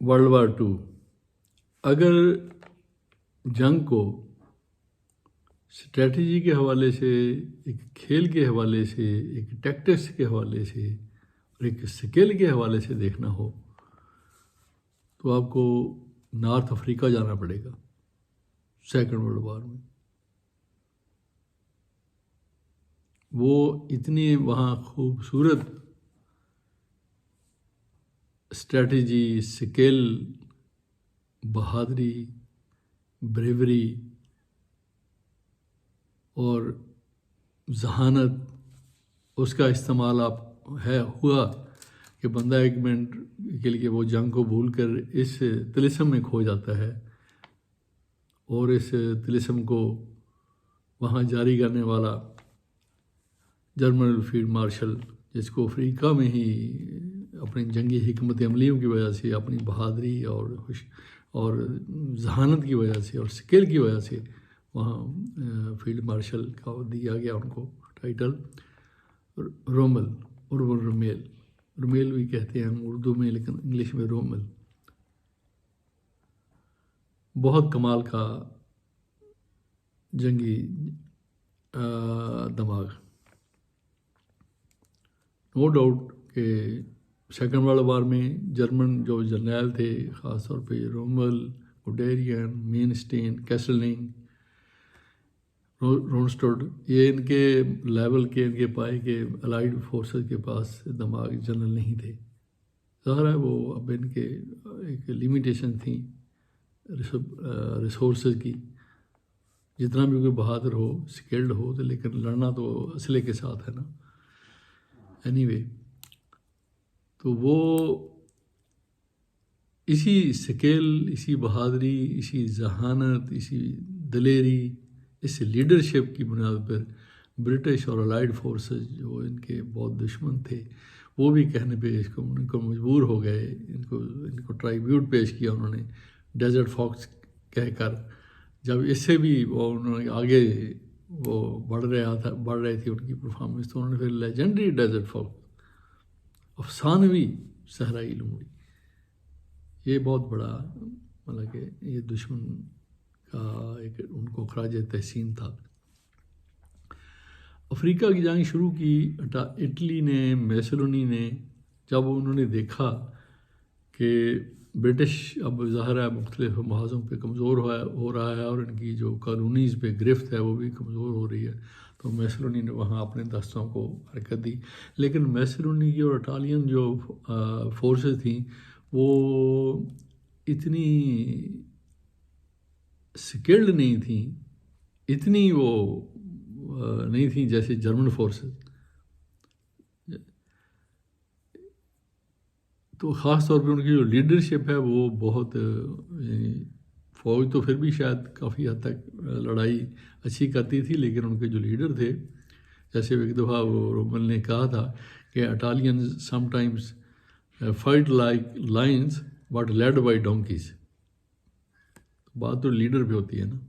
World war 2 अगर जंग को स्ट्रेटजी के हवाले से, एक खेल के हवाले से, एक टैक्टिक्स के हवाले से और एक स्किल के हवाले से देखना हो तो आपको नॉर्थ अफ्रीका जाना पड़ेगा सेकंड वर्ल्ड वार में। वो इतनी वहाँ खूबसूरत स्ट्रेटजी, स्किल, बहादुरी, ब्रेवरी और जहानत उसका इस्तेमाल हुआ कि बंदा 1 मिनट के लिए वो जंग को भूल कर इस तिलिस्म में खो जाता है और इस तिलिस्म को वहाँ जारी करने वाला जर्मन फील्ड मार्शल, जिसको अफ्रीका में ही अपनी जंगी हिकमत अमलियों की वजह से, अपनी बहादुरी और जहानत की वजह से और स्किल की वजह से वहाँ फील्ड मार्शल का दिया गया उनको टाइटल रोमल और रोमेल। रोमेल भी कहते हैं उर्दू में, लेकिन इंग्लिश में रोमल। बहुत कमाल का जंगी दिमाग। नो डाउट कि सेकंड वर्ल्ड वार में जर्मन जो जर्नैल थे, ख़ास तौर पे रोमल, गुडेरियन, मेनस्टेन, कैसलिंग, रोनस्टोड, ये इनके लेवल के, इनके पाए के अलाइड फोर्सेस के पास दिमाग जनरल नहीं थे। ज़ाहिर है वो अब इनके एक लिमिटेशन थी रिसोर्सेज की। जितना भी कोई बहादुर हो, स्किल्ड हो, तो लेकिन लड़ना तो असले के साथ है ना। एनीवे, तो वो इसी स्किल, इसी बहादुरी, इसी जहानत, इसी दिलेरी, इस लीडरशिप की बुनियाद पर ब्रिटिश और अलाइड फोर्सेस जो इनके बहुत दुश्मन थे, वो भी कहने पे इनको मजबूर हो गए। इनको ट्राइब्यूट पेश किया उन्होंने डेजर्ट फॉक्स कहकर। जब इससे भी वो उन्होंने आगे वो बढ़ रही थी उनकी परफॉर्मेंस, तो उन्होंने फिर लेजेंडरी डेजर्ट फॉक्स, अफसानवी सहराई लोमड़ी, ये बहुत बड़ा मतलब कि ये दुश्मन का एक उनको खराज तहसीन था। अफ्रीका की जंग शुरू की इटली ने, मैसेलोनी ने, जब उन्होंने देखा कि ब्रिटिश अब ज़ाहिर है मुख्तलिफ महाज़ों पे कमज़ोर हो रहा है और इनकी जो कॉलोनीज़ पे गिरफ्त है वो भी कमज़ोर हो रही है, तो मैसेलोनी ने वहाँ अपने दस्तों को हरकत दी। लेकिन मैसेलोनी की और इटालियन जो फोर्सेस थी वो इतनी स्किल्ड नहीं थी, इतनी वो नहीं थी जैसे जर्मन फोर्सेस। तो ख़ास तौर पे उनकी जो लीडरशिप है वो बहुत, फ़ौज तो फिर भी शायद काफ़ी हद तक लड़ाई अच्छी करती थी, लेकिन उनके जो लीडर थे, जैसे एक दफ़ा वो रोमल ने कहा था कि Italian sometimes fight like Lions but led by donkey's. बात तो लीडर भी होती है ना।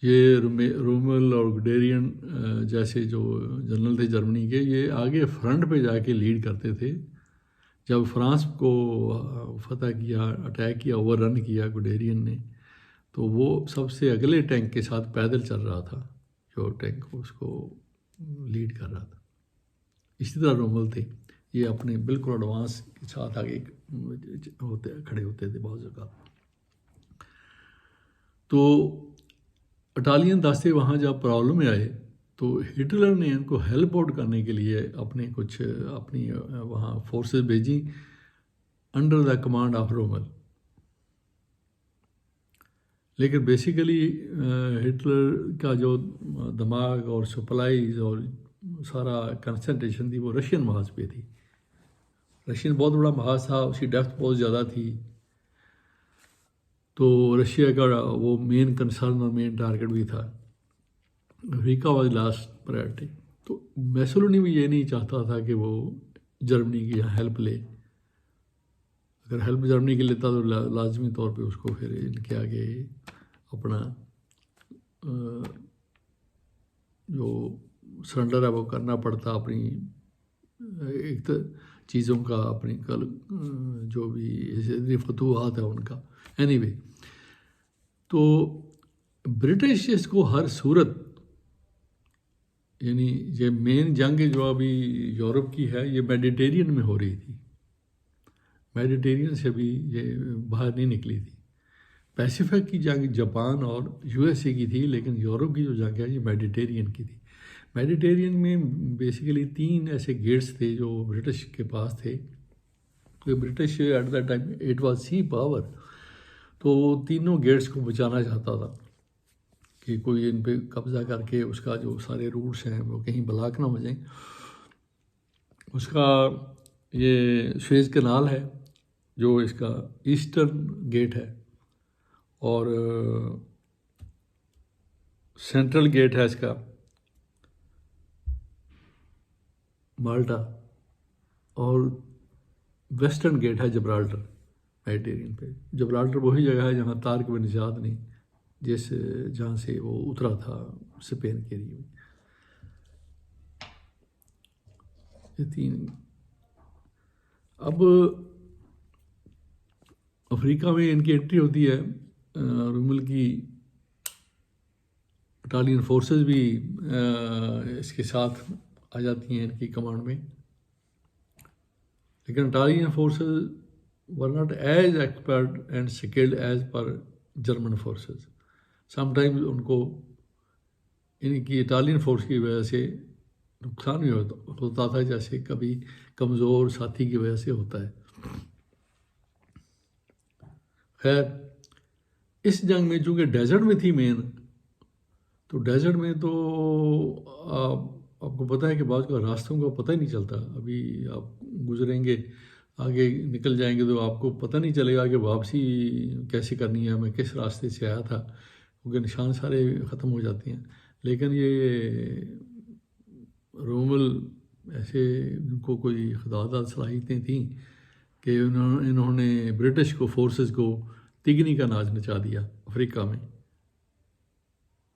ये रोमल और गुडेरियन जैसे जो जनरल थे जर्मनी के, ये आगे फ्रंट पे जाके लीड करते थे। जब फ्रांस को फतह किया, अटैक किया, ओवररन किया गुडेरियन ने, तो वो सबसे अगले टैंक के साथ पैदल चल रहा था, जो टैंक उसको लीड कर रहा था। इसी तरह रोमल थे, ये अपने बिल्कुल एडवांस के साथ आगे खड़े होते थे बहुत जगह। तो इटालियन दस्ते वहाँ जब प्रॉब्लम में आए तो हिटलर ने इनको हेल्प आउट करने के लिए अपनी वहाँ फोर्सेस भेजी अंडर द कमांड ऑफ रोमल। लेकिन बेसिकली हिटलर का जो दिमाग और सप्लाईज और सारा कंसंट्रेशन थी वो रशियन महाज पे थी। रशियन बहुत बड़ा महाज था, उसकी डेप्थ बहुत ज़्यादा थी, तो रशिया का वो मेन कंसर्न और मेन टारगेट भी था। Africa was last priority. तो मैसेलोनी भी ये नहीं चाहता था कि वो जर्मनी की यहाँ हेल्प ले। अगर हेल्प जर्मनी की लेता तो लाजमी तौर पे उसको फिर इनके आगे अपना जो सरेंडर है वो करना पड़ता। अपनी एक तो चीज़ों का, अपनी कल जो भी फतूहात है उनका। एनीवे, तो ब्रिटिश इसको हर सूरत, यानी ये मेन जंग जो अभी यूरोप की है ये मेडिटेरियन में हो रही थी, मेडिटेरियन से भी ये बाहर नहीं निकली थी। पैसिफिक की जंग जापान और यूएसए की थी, लेकिन यूरोप की जो जंग है ये मेडिटेरियन की थी। मेडिटेरियन में बेसिकली 3 ऐसे गेट्स थे जो ब्रिटिश के पास थे। तो British at the time it was sea power, तो तीनों गेट्स को बचाना चाहता था कि कोई इन पे कब्ज़ा करके उसका जो सारे रूट्स हैं वो कहीं ब्लॉक ना हो जाएं। उसका ये सुएज़ कनाल है जो इसका ईस्टर्न गेट है, और सेंट्रल गेट है इसका माल्टा, और वेस्टर्न गेट है जब्राल्टर मेडिटेरियन पे। जब्राल्टर वही जगह है जहाँ तारिक बिन ज़ियाद ने जहाँ से वो उतरा था स्पेन के लिए। ये 3। अब अफ्रीका में इनकी एंट्री होती है, रोमेल की इटालियन फोर्सेस भी इसके साथ आ जाती हैं इनकी कमांड में, लेकिन Italian forces were not as expert and skilled as per German forces. Sometimes उनको इनकी इटालियन फोर्स की वजह से नुकसान भी होता था, जैसे कभी कमज़ोर साथी की वजह से होता है। खैर, इस जंग में चूँकि डेजर्ट में थी मेन, तो डेजर्ट में तो आपको पता है कि बाद का रास्तों का पता ही नहीं चलता। अभी आप गुजरेंगे, आगे निकल जाएंगे तो आपको पता नहीं चलेगा कि वापसी कैसे करनी है, मैं किस रास्ते से आया था, क्योंकि निशान सारे ख़त्म हो जाते हैं। लेकिन ये रोमल ऐसे उनको कोई खुदादाद सलाहियतें थीं कि इन्होंने ब्रिटिश को फोर्सेस को तिगनी का नाच नचा दिया अफ्रीका में।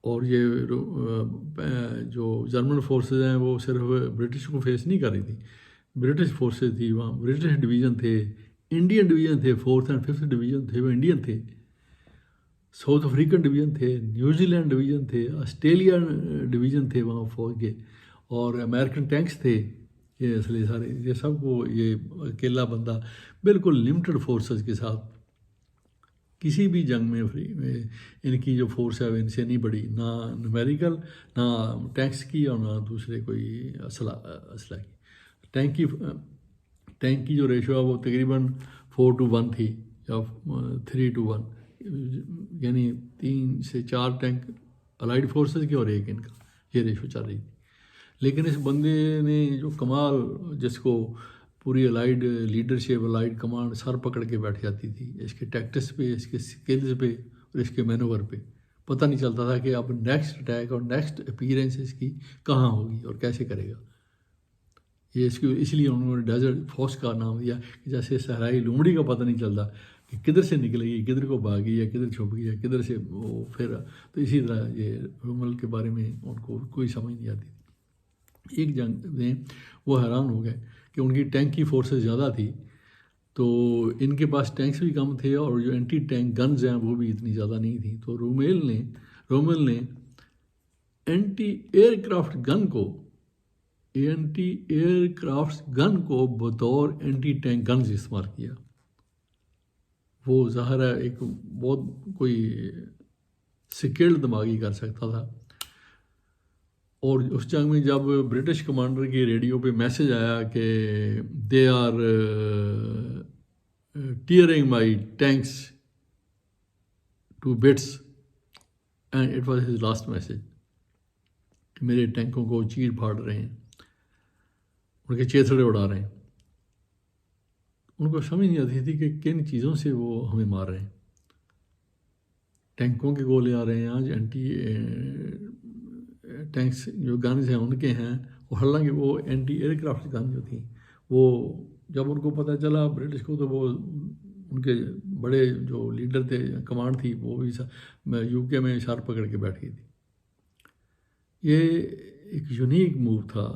और ये जो जर्मन फोर्सेस हैं वो सिर्फ ब्रिटिश को फेस नहीं कर रही थी, ब्रिटिश फोर्सेस थी वहाँ, ब्रिटिश डिवीज़न थे, इंडियन डिवीज़न थे, 4th and 5th डिवीज़न थे वो इंडियन थे, साउथ अफ्रीकन डिवीज़न थे, न्यूजीलैंड डिवीज़न थे, ऑस्ट्रेलियन डिवीज़न थे वहाँ फौज के, और अमेरिकन टैंक्स थे। ये असली सारे ये सब को ये अकेला बंदा बिल्कुल लिमिटेड फोर्सेस के साथ किसी भी जंग में इनकी जो फोर्स है वो इनसे नहीं बढ़ी, ना न्यूमेरिकल, ना टैंक्स की, और ना दूसरे कोई असला की। टैंक की जो रेशो है वो तकरीबन 4:1 थी, या 3:1, यानी 3 से 4 टैंक अलाइड फोर्सेस के और 1 इनका, ये रेशो चल रही थी। लेकिन इस बंदे ने जो कमाल, जिसको पूरी allied leadership, allied command sir पकड़ के बैठ जाती थी, इसके टैक्टिक्स पे, इसके स्किल्स पे और इसके मैनूवर पे पता नहीं चलता था कि अब नेक्स्ट अटैक और नेक्स्ट अपीयरेंस इसकी कहाँ होगी और कैसे करेगा। ये इसलिए उन्होंने डेजर्ट फोर्स का नाम दिया कि जैसे सहराई लोमड़ी का पता नहीं चलता कि किधर से निकलेगी, किधर को भागी, या किधर छुप गई, या किधर से वो फिर। तो इसी तरह ये रोमल के बारे में उनको कोई समझ नहीं आती थी। एक जंग में वो हैरान हो गए कि उनकी टैंक की फोर्सेस ज़्यादा थी, तो इनके पास टैंक्स भी कम थे, और जो एंटी टैंक गन्स हैं वो भी इतनी ज़्यादा नहीं थी। तो रोमेल ने एंटी एयरक्राफ्ट गन को बतौर एंटी टैंक गन्स इस्तेमाल किया। वो ज़ाहिर है एक बहुत कोई स्किल्ड दिमागी कर सकता था। और उस जंग में जब ब्रिटिश कमांडर के रेडियो पे मैसेज आया कि they are tearing my tanks to bits, and it was his last message, मेरे टैंकों को चीर फाड़ रहे हैं, उनके चेथड़े उड़ा रहे हैं। उनको समझ नहीं आती थी कि किन चीज़ों से वो हमें मार रहे हैं। टैंकों के गोले आ रहे हैं, आज एंटी टैंक्स जो गन्स हैं उनके हैं, और हालांकि वो एंटी एयरक्राफ्ट गन जो थी, वो जब उनको पता चला ब्रिटिश को, तो वो उनके बड़े जो लीडर थे, कमांड थी, वो भी यूके में सर पकड़ के बैठ गई थी। ये एक यूनिक मूव था,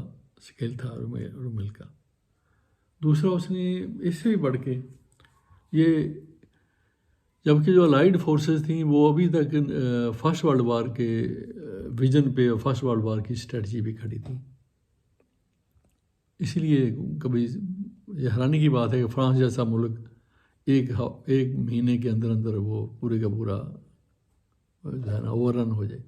स्किल था रोमेल का। दूसरा उसने इससे भी बढ़ के ये, जबकि जो अलाइड फोर्सेस थी वो अभी तक फर्स्ट वर्ल्ड वार के विजन पे और फर्स्ट वर्ल्ड वार की स्ट्रेटजी भी खड़ी थी। इसलिए कभी ये हैरानी की बात है कि फ्रांस जैसा मुल्क एक महीने के अंदर अंदर वो पूरे का पूरा जो है ना ओवररन हो जाए।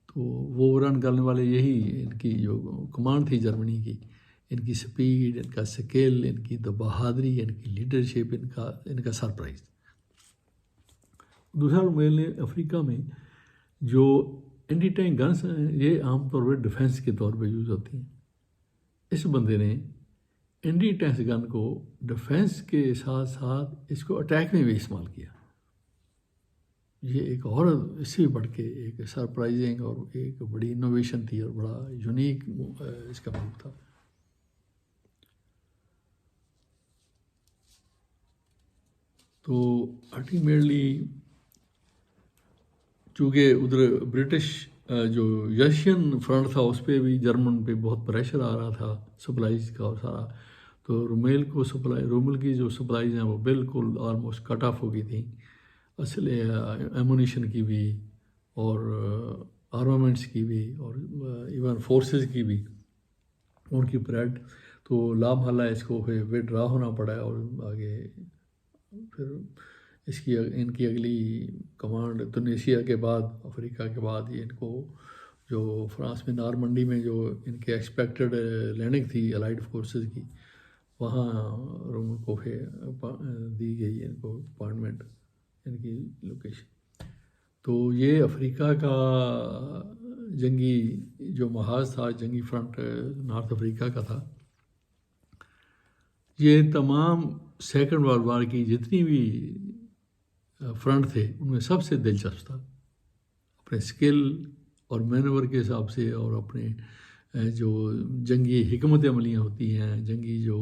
तो वो ओवररन करने वाले यही इनकी जो कमांड थी जर्मनी की, इनकी स्पीड, इनका स्किल, इनकी तो बहादुरी, इनकी लीडरशिप, इनका सरप्राइज। दूसरा रुमेल ने अफ्रीका में जो एंटी टैंक गन्स हैं ये आमतौर पर डिफेंस के तौर पे यूज़ होती हैं। इस बंदे ने एंटी टैंक गन को डिफेंस के साथ साथ इसको अटैक में भी इस्तेमाल किया। ये एक और इससे भी बढ़ के एक सरप्राइजिंग और एक बड़ी इनोवेशन थी और बड़ा यूनिक इसका मूव था। तो अल्टीमेटली चूँकि उधर ब्रिटिश जो रशियन फ्रंट था उस पर भी जर्मन पे बहुत प्रेशर आ रहा था सप्लाईज का और सारा, तो रोमेल की जो सप्लाईज हैं वो बिल्कुल ऑलमोस्ट कट ऑफ हो गई थी, असले एमुनिशन की भी और आर्मामेंट्स की भी और इवन फोर्सेस की भी उनकी परेड। तो लामहला इसको फिर विड्रा होना पड़ा और आगे फिर इनकी अगली कमांड तुनिसिया के बाद, अफ्रीका के बाद ये इनको जो फ्रांस में नॉर्मंडी में जो इनके एक्सपेक्टेड लैंडिंग थी अलाइड फोर्सेस की, वहाँ रोमन को दी गई इनको अपॉइंटमेंट, इनकी लोकेशन। तो ये अफ्रीका का जंगी जो महाज था, जंगी फ्रंट नॉर्थ अफ्रीका का था। ये तमाम सेकंड वर्ल्ड वार की जितनी भी फ्रंट थे उनमें सबसे दिलचस्प था, अपने स्किल और मैनवर के हिसाब से और अपने जो जंगी हिकमत अमलियाँ होती हैं, जंगी जो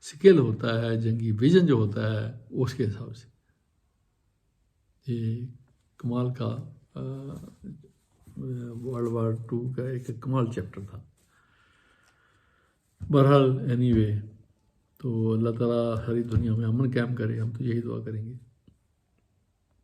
स्किल होता है, जंगी विजन जो होता है, उसके हिसाब से ये कमाल का वर्ल्ड वार 2 का एक कमाल चैप्टर था। बहरहाल एनीवे, तो अल्लाह ताला सारी दुनिया में अमन कायम करे, हम तो यही दुआ करेंगे।